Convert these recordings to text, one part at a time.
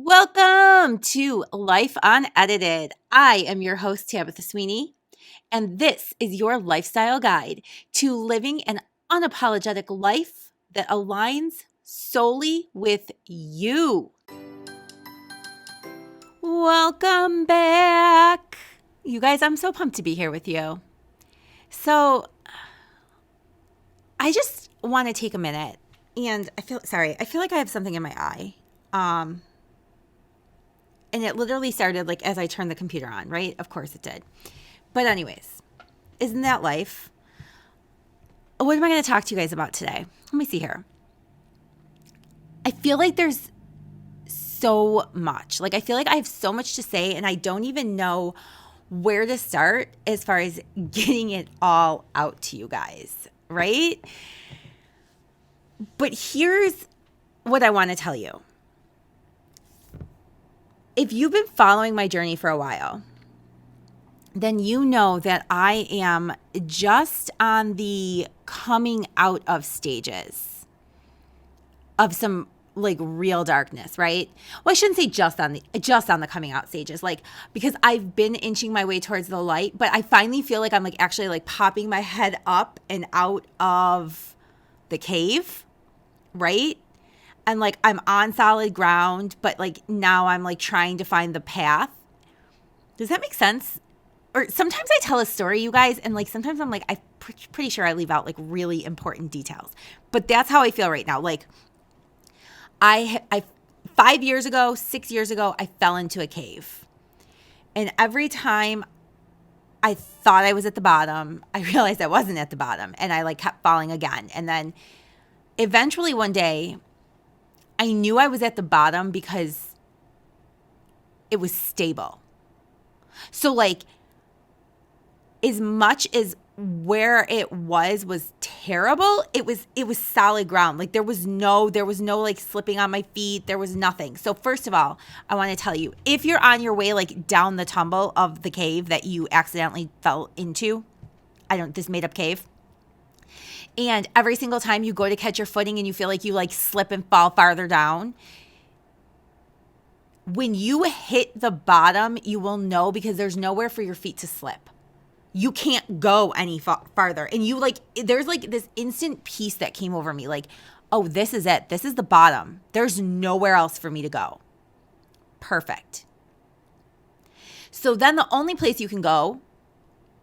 Welcome to Life Unedited. I am your host, Tabitha Sweeney, and this is your lifestyle guide to living an unapologetic life that aligns solely with you. Welcome back. You guys, I'm so pumped to be here with you. So, I just want to take a minute and I feel like I have something in my eye. And it literally started like as I turned the computer on, right? Of course it did. But anyways, isn't that life? What am I going to talk to you guys about today? Let me see here. I feel like there's so much. Like I feel like I have so much to say and I don't even know where to start as far as getting it all out to you guys, right? But here's what I want to tell you. If you've been following my journey for a while, then you know that I am just on the coming out of stages of some like real darkness, right? Well, I shouldn't say just on the coming out stages, like because I've been inching my way towards the light, but I finally feel like I'm like actually like popping my head up and out of the cave, right? And like I'm on solid ground, but like now I'm like trying to find the path. Does that make sense? Or sometimes I tell a story, you guys, and like sometimes I'm like, I'm pretty sure I leave out like really important details. But that's how I feel right now. Like I 5 years ago, 6 years ago, I fell into a cave. And every time I thought I was at the bottom, I realized I wasn't at the bottom. And I like kept falling again. And then eventually one day, I knew I was at the bottom because it was stable. So like as much as where it was terrible, it was solid ground. Like there was no like slipping on my feet. There was nothing. So first of all, I want to tell you, if you're on your way like down the tumble of the cave that you accidentally fell into, this made up cave. And every single time you go to catch your footing and you feel like you like slip and fall farther down, when you hit the bottom, you will know because there's nowhere for your feet to slip. You can't go any farther. And you like, there's like this instant peace that came over me. Like, oh, this is it. This is the bottom. There's nowhere else for me to go. Perfect. So then the only place you can go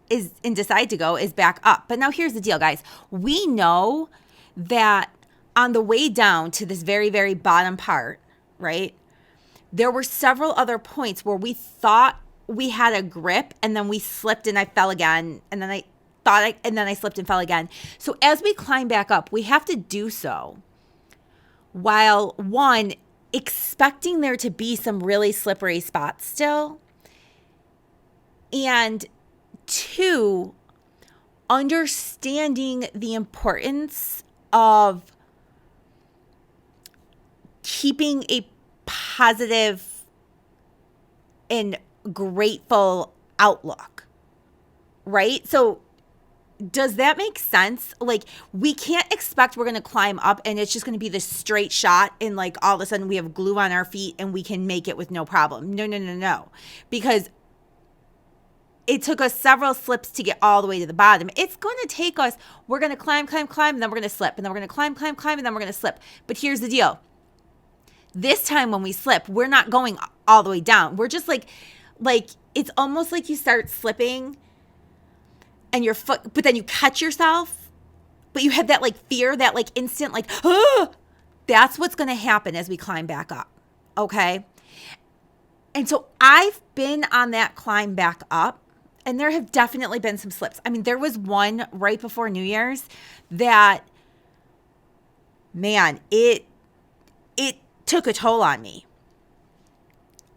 and decide to go is back up. But now here's the deal, guys. We know that on the way down to this very, very bottom part, right, there were several other points where we thought we had a grip and then we slipped and I fell again. And then I slipped and fell again. So as we climb back up, we have to do so while one, expecting there to be some really slippery spots still, and two, understanding the importance of keeping a positive and grateful outlook, right? So does that make sense? Like we can't expect we're going to climb up and it's just going to be this straight shot and like all of a sudden we have glue on our feet and we can make it with no problem. No. Because it took us several slips to get all the way to the bottom. It's going to take us, we're going to climb, and then we're going to slip. And then we're going to climb, and then we're going to slip. But here's the deal. This time when we slip, we're not going all the way down. We're just like it's almost like you start slipping and your foot, but then you catch yourself. But you have that like fear, that like instant like, oh, that's what's going to happen as we climb back up. Okay. And so I've been on that climb back up. And there have definitely been some slips. I mean, there was one right before New Year's that, man, it took a toll on me.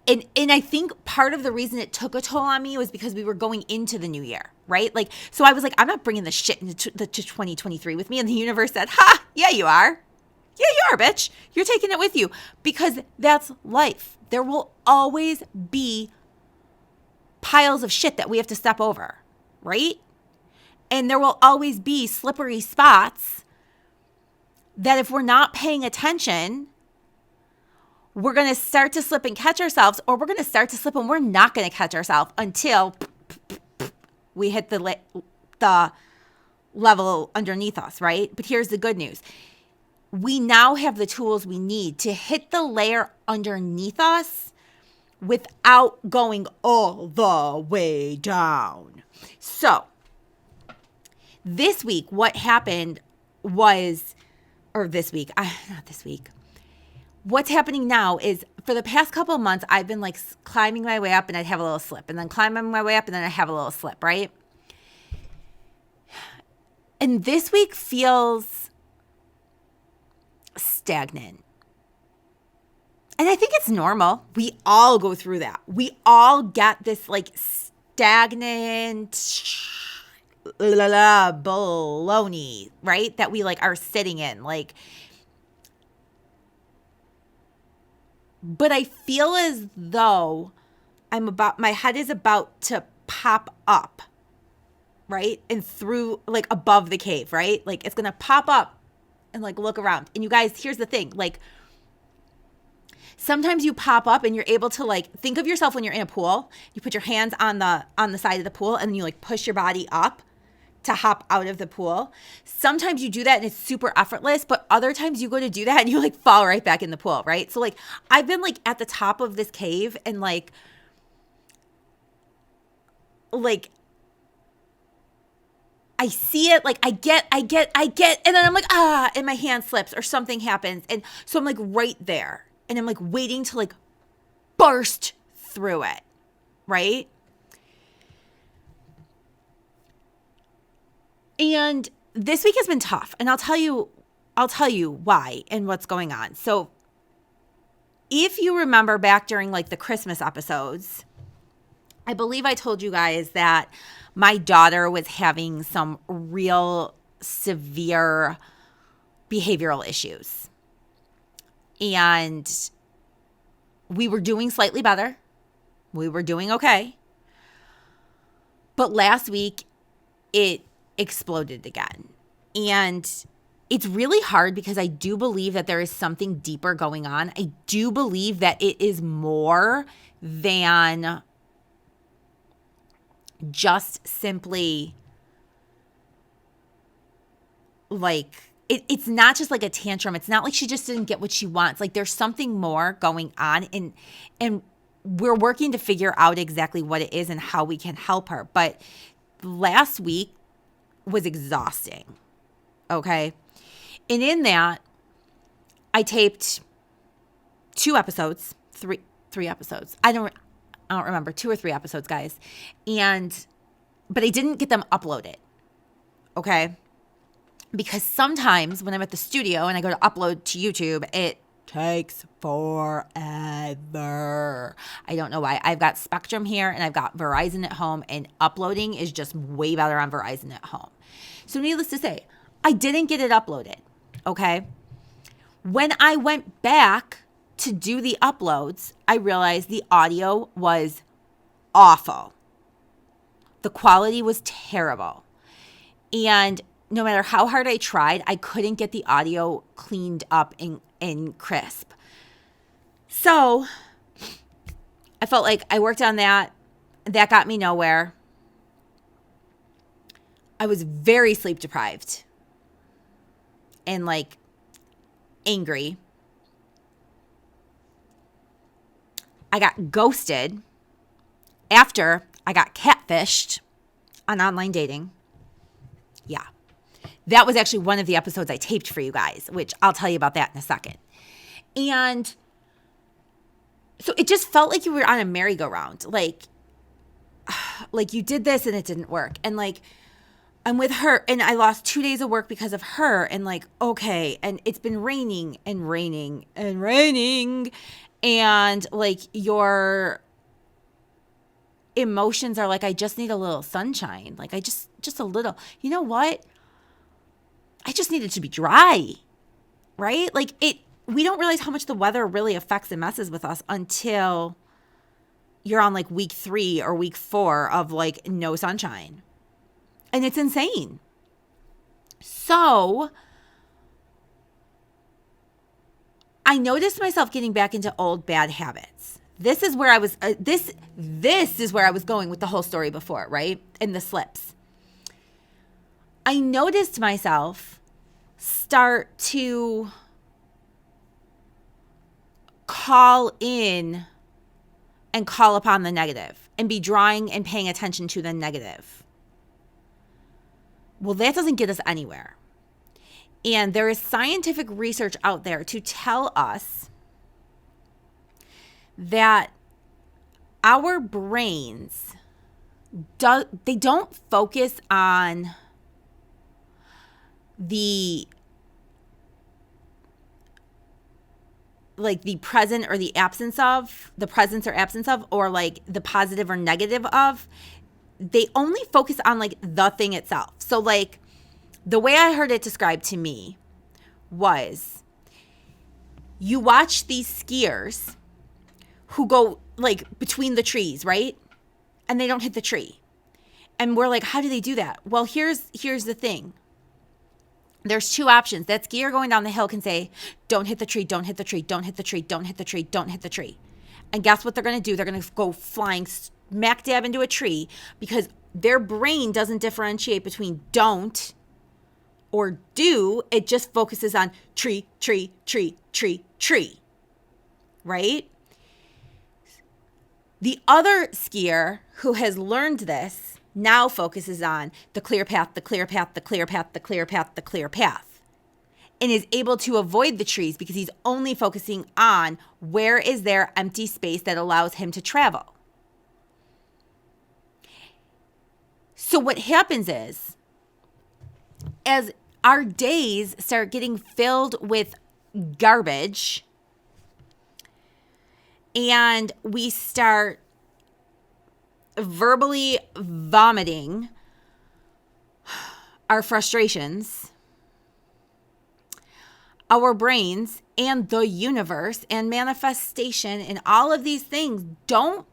And I think part of the reason it took a toll on me was because we were going into the new year, right? Like, so I was like, I'm not bringing this shit into 2023 with me. And the universe said, ha, yeah, you are. Yeah, you are, bitch. You're taking it with you because that's life. There will always be piles of shit that we have to step over, right? And there will always be slippery spots that if we're not paying attention, we're going to start to slip and catch ourselves, or we're going to start to slip and we're not going to catch ourselves until we hit the level underneath us, right? But here's the good news. We now have the tools we need to hit the layer underneath us without going all the way down. So this week, what happened was, not this week. What's happening now is for the past couple of months, I've been like climbing my way up and I'd have a little slip, and then climbing my way up and then I have a little slip, right? And this week feels stagnant. And I think it's normal. We all go through that. We all get this like stagnant baloney, right? That we like are sitting in. Like, but I feel as though my head is about to pop up, right? And through like above the cave, right? Like it's going to pop up and like look around. And you guys, here's the thing. Like sometimes you pop up and you're able to like, think of yourself when you're in a pool. You put your hands on the side of the pool and then you like push your body up to hop out of the pool. Sometimes you do that and it's super effortless, but other times you go to do that and you like fall right back in the pool, right? So like I've been like at the top of this cave and like I see it, like I get, and then I'm like, and my hand slips or something happens. And so I'm like right there and I'm like waiting to like burst through it, right? And this week has been tough, and I'll tell you why and what's going on. So if you remember back during like the Christmas episodes, I believe I told you guys that my daughter was having some real severe behavioral issues. And we were doing slightly better. We were doing okay. But last week, it exploded again. And it's really hard because I do believe that there is something deeper going on. I do believe that it is more than just simply like, it's not just like a tantrum. It's not like she just didn't get what she wants. Like there's something more going on, and we're working to figure out exactly what it is and how we can help her. But last week was exhausting. Okay. And in that, I taped three episodes. I don't remember, 2 or 3 episodes, guys. But I didn't get them uploaded. Okay. Because sometimes when I'm at the studio and I go to upload to YouTube, it takes forever. I don't know why. I've got Spectrum here and I've got Verizon at home, and uploading is just way better on Verizon at home. So needless to say, I didn't get it uploaded. Okay. When I went back to do the uploads, I realized the audio was awful. The quality was terrible. And no matter how hard I tried, I couldn't get the audio cleaned up and crisp. So I felt like I worked on that. That got me nowhere. I was very sleep deprived and like angry. I got ghosted after I got catfished on online dating. Yeah. That was actually one of the episodes I taped for you guys, which I'll tell you about that in a second. And so it just felt like you were on a merry-go-round. Like you did this and it didn't work. And like, I'm with her and I lost 2 days of work because of her. And like, okay. And it's been raining and raining and raining. And like your emotions are like, I just need a little sunshine. Like I just a little, you know what? I just need it to be dry, right? Like we don't realize how much the weather really affects and messes with us until you're on like week 3 or week 4 of like no sunshine. And it's insane. So I noticed myself getting back into old bad habits. This is where I was, this is where I was going with the whole story before, right? In the slips. I noticed myself start to call in and call upon the negative and be drawing and paying attention to the negative. Well, that doesn't get us anywhere. And there is scientific research out there to tell us that our brains, they don't focus on the present or the absence of, the presence or absence of, or like the positive or negative of. They only focus on like the thing itself. So like the way I heard it described to me was, you watch these skiers who go like between the trees, right? And they don't hit the tree. And we're like, how do they do that? Well, here's the thing. There's two options. That skier going down the hill can say, don't hit the tree, don't hit the tree, don't hit the tree, don't hit the tree, don't hit the tree. And guess what they're going to do? They're going to go flying smack dab into a tree because their brain doesn't differentiate between don't or do. It just focuses on tree, tree, tree, tree, tree, right? The other skier who has learned this now focuses on the clear path, the clear path, the clear path, the clear path, the clear path, and is able to avoid the trees because he's only focusing on where is there empty space that allows him to travel. So what happens is, as our days start getting filled with garbage and we start verbally vomiting our frustrations, our brains and the universe and manifestation and all of these things don't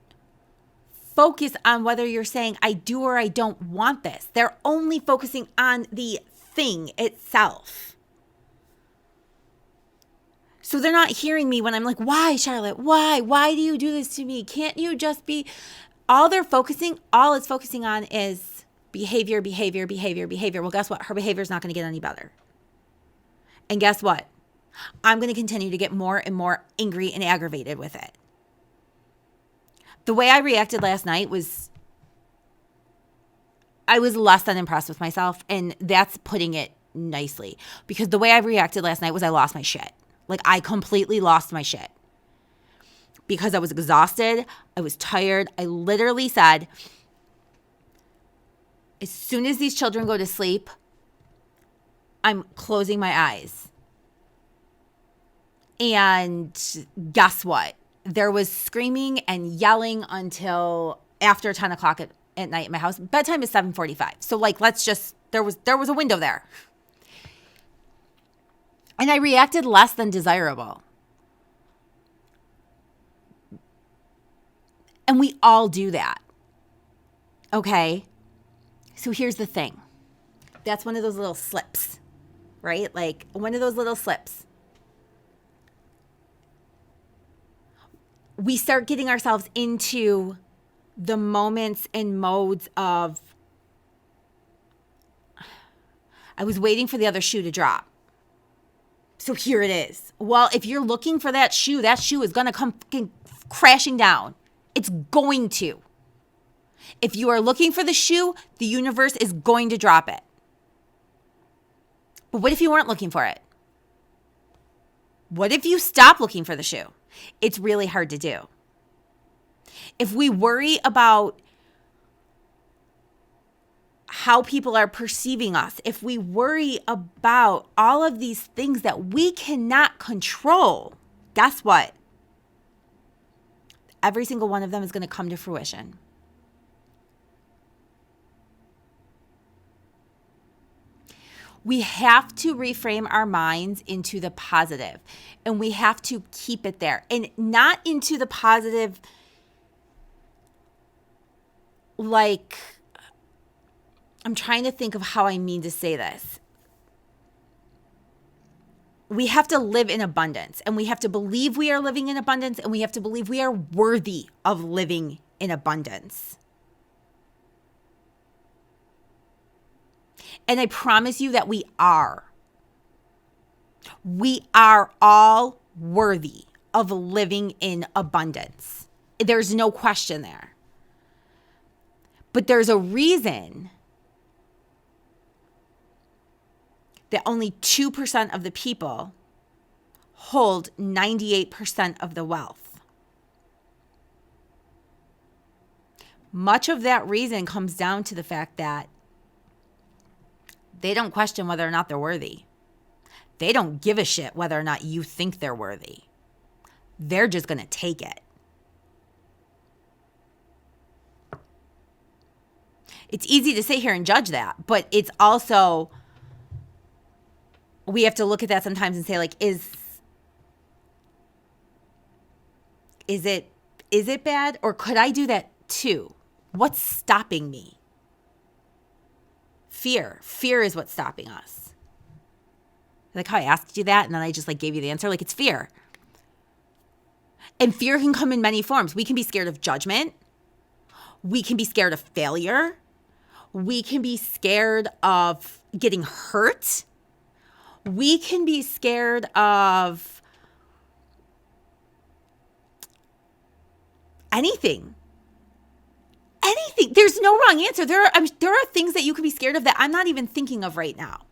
focus on whether you're saying I do or I don't want this. They're only focusing on the thing itself. So they're not hearing me when I'm like, why, Charlotte? Why? Why do you do this to me? Can't you just be... all it's focusing on is behavior, behavior, behavior, behavior. Well, guess what? Her behavior is not going to get any better. And guess what? I'm going to continue to get more and more angry and aggravated with it. The way I reacted last night was, I was less than impressed with myself. And that's putting it nicely. Because the way I reacted last night was I lost my shit. Like I completely lost my shit. Because I was exhausted, I was tired. I literally said, as soon as these children go to sleep, I'm closing my eyes. And guess what? There was screaming and yelling until after 10 o'clock at night in my house. Bedtime is 7:45. So like, there was a window there. And I reacted less than desirable. And we all do that. Okay? So here's the thing. That's one of those little slips, right? Like one of those little slips. We start getting ourselves into the moments and modes of, I was waiting for the other shoe to drop. So here it is. Well, if you're looking for that shoe is going to come crashing down. It's going to. If you are looking for the shoe, the universe is going to drop it. But what if you weren't looking for it? What if you stop looking for the shoe? It's really hard to do. If we worry about how people are perceiving us, if we worry about all of these things that we cannot control, guess what? Every single one of them is going to come to fruition. We have to reframe our minds into the positive, and we have to keep it there, and not into the positive like, I'm trying to think of how I mean to say this. we have to live in abundance, and we have to believe we are living in abundance, and we have to believe we are worthy of living in abundance. And I promise you that we are. We are all worthy of living in abundance. There's no question there. But there's a reason that only 2% of the people hold 98% of the wealth. Much of that reason comes down to the fact that they don't question whether or not they're worthy. They don't give a shit whether or not you think they're worthy. They're just going to take it. It's easy to sit here and judge that, but it's also, we have to look at that sometimes and say, like, is it bad? Or could I do that too? What's stopping me? Fear. Fear is what's stopping us. Like how I asked you that and then I just like gave you the answer. Like, it's fear. And fear can come in many forms. We can be scared of judgment. We can be scared of failure. We can be scared of getting hurt. We can be scared of anything. Anything. There's no wrong answer. There are things that you could be scared of that I'm not even thinking of right now.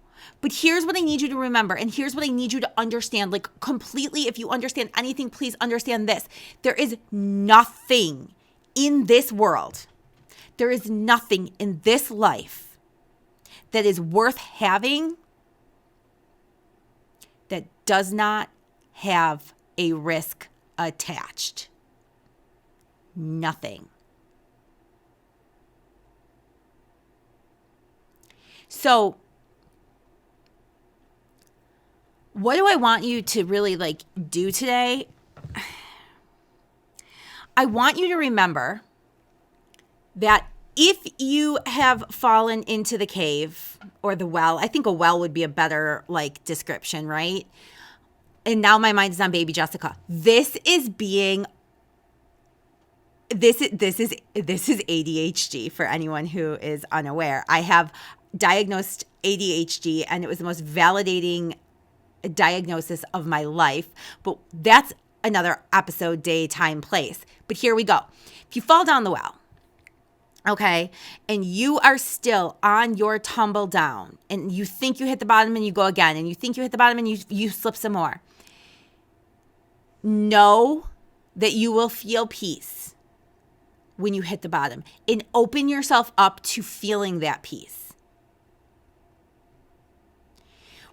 But here's what I need you to remember, and here's what I need you to understand, like completely. If you understand anything, please understand this. There is nothing in this world, there is nothing in this life that is worth having that does not have a risk attached. Nothing. So, what do I want you to really like do today? I want you to remember that if you have fallen into the cave or the well, I think a well would be a better like description, right? And now my mind is on baby Jessica. This is ADHD for anyone who is unaware. I have diagnosed ADHD and it was the most validating diagnosis of my life, but that's another episode, day, time, place. But here we go. If you fall down the well, okay, and you are still on your tumble down and you think you hit the bottom and you go again, and you think you hit the bottom and you slip some more, know that you will feel peace when you hit the bottom, and open yourself up to feeling that peace.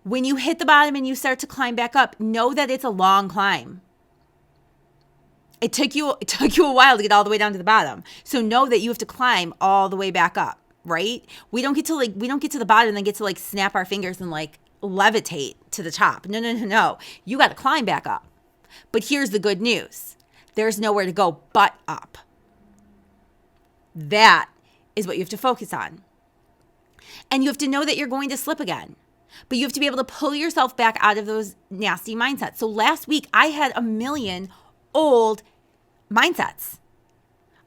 When you hit the bottom and you start to climb back up, know that it's a long climb. It took you a while to get all the way down to the bottom. So know that you have to climb all the way back up, right? We don't get to the bottom and then get to like snap our fingers and like levitate to the top. No. You got to climb back up. But here's the good news. There's nowhere to go but up. That is what you have to focus on. And you have to know that you're going to slip again. But you have to be able to pull yourself back out of those nasty mindsets. So last week, I had a million old mindsets.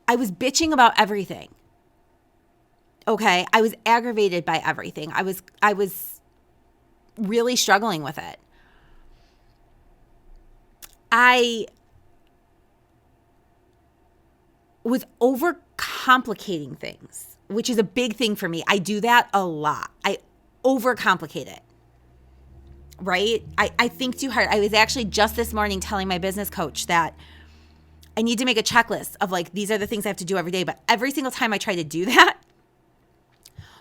I was bitching about everything. Okay? I was aggravated by everything. I was really struggling with it. I was overcomplicating things, which is a big thing for me. I do that a lot. I overcomplicate it, right? I think too hard. I was actually just this morning telling my business coach that I need to make a checklist of like, these are the things I have to do every day. But every single time I try to do that,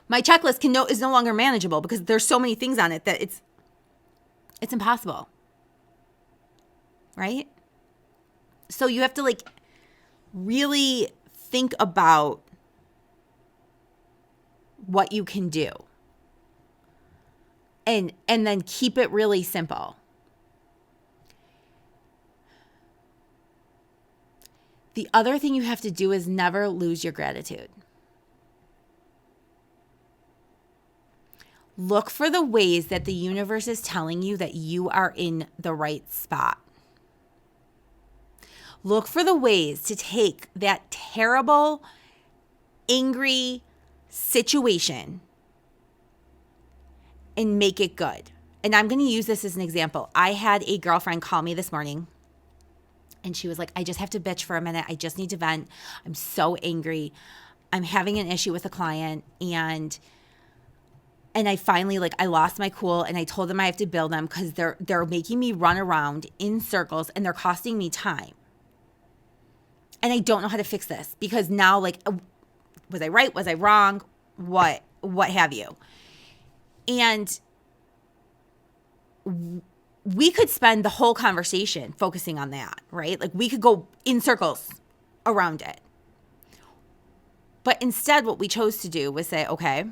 my checklist is no longer manageable because there's so many things on it that it's impossible, right? So you have to like really think about what you can do. And then keep it really simple. The other thing you have to do is never lose your gratitude. Look for the ways that the universe is telling you that you are in the right spot. Look for the ways to take that terrible, angry situation and make it good. And I'm going to use this as an example. I had a girlfriend call me this morning and she was like, I just have to bitch for a minute. I just need to vent. I'm so angry. I'm having an issue with a client and I finally I lost my cool and I told them I have to bill them because they're making me run around in circles and they're costing me time. And I don't know how to fix this because now was I right? Was I wrong? What have you? And we could spend the whole conversation focusing on that, right? We could go in circles around it. But instead, what we chose to do was say, okay,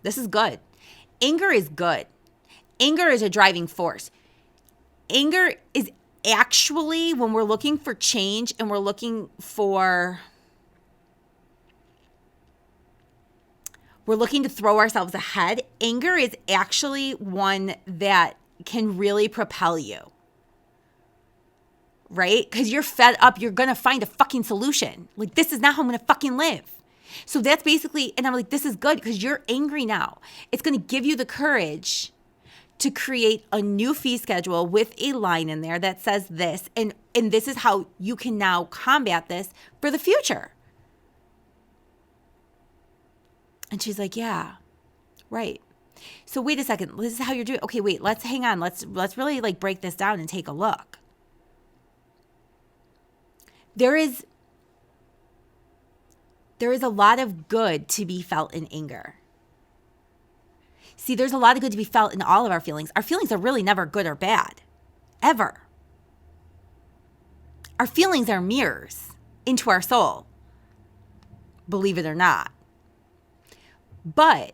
this is good. Anger is good. Anger is a driving force. Anger is actually, when we're looking for change and we're looking to throw ourselves ahead, anger is actually one that can really propel you, right? Because you're fed up, you're going to find a fucking solution. This is not how I'm going to fucking live. So that's basically, and I'm like, this is good because you're angry now. It's going to give you the courage to create a new fee schedule with a line in there that says this, and this is how you can now combat this for the future. And she's like, yeah, right. So wait a second. This is how you're doing. Okay, wait, let's hang on. Let's really break this down and take a look. There is a lot of good to be felt in anger. See, there's a lot of good to be felt in all of our feelings. Our feelings are really never good or bad, ever. Our feelings are mirrors into our soul, believe it or not. But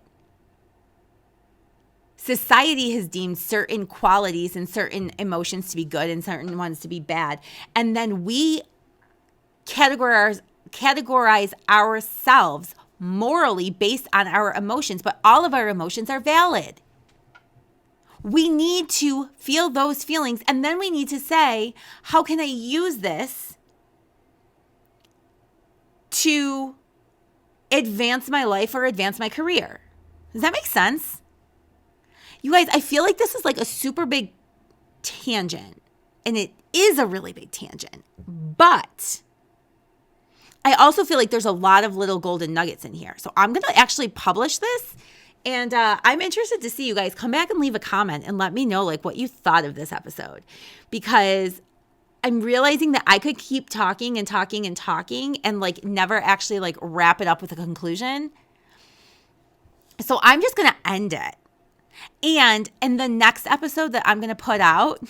society has deemed certain qualities and certain emotions to be good and certain ones to be bad. And then we categorize ourselves morally based on our emotions, but all of our emotions are valid. We need to feel those feelings, and then we need to say, how can I use this to advance my life or advance my career? Does that make sense? You guys, I feel like this is a super big tangent, and it is a really big tangent, but I also feel like there's a lot of little golden nuggets in here. So I'm going to actually publish this, and I'm interested to see you guys come back and leave a comment and let me know what you thought of this episode, because I'm realizing that I could keep talking and talking and talking and never actually wrap it up with a conclusion. So I'm just going to end it. And in the next episode that I'm going to put out,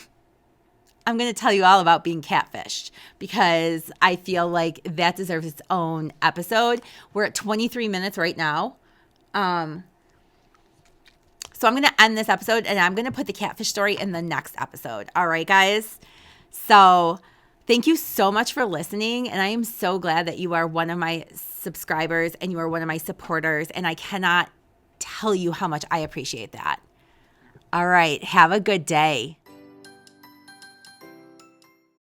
I'm going to tell you all about being catfished, because I feel like that deserves its own episode. We're at 23 minutes right now. So I'm going to end this episode, and I'm going to put the catfish story in the next episode. All right, guys. So thank you so much for listening. And I am so glad that you are one of my subscribers and you are one of my supporters. And I cannot tell you how much I appreciate that. All right. Have a good day.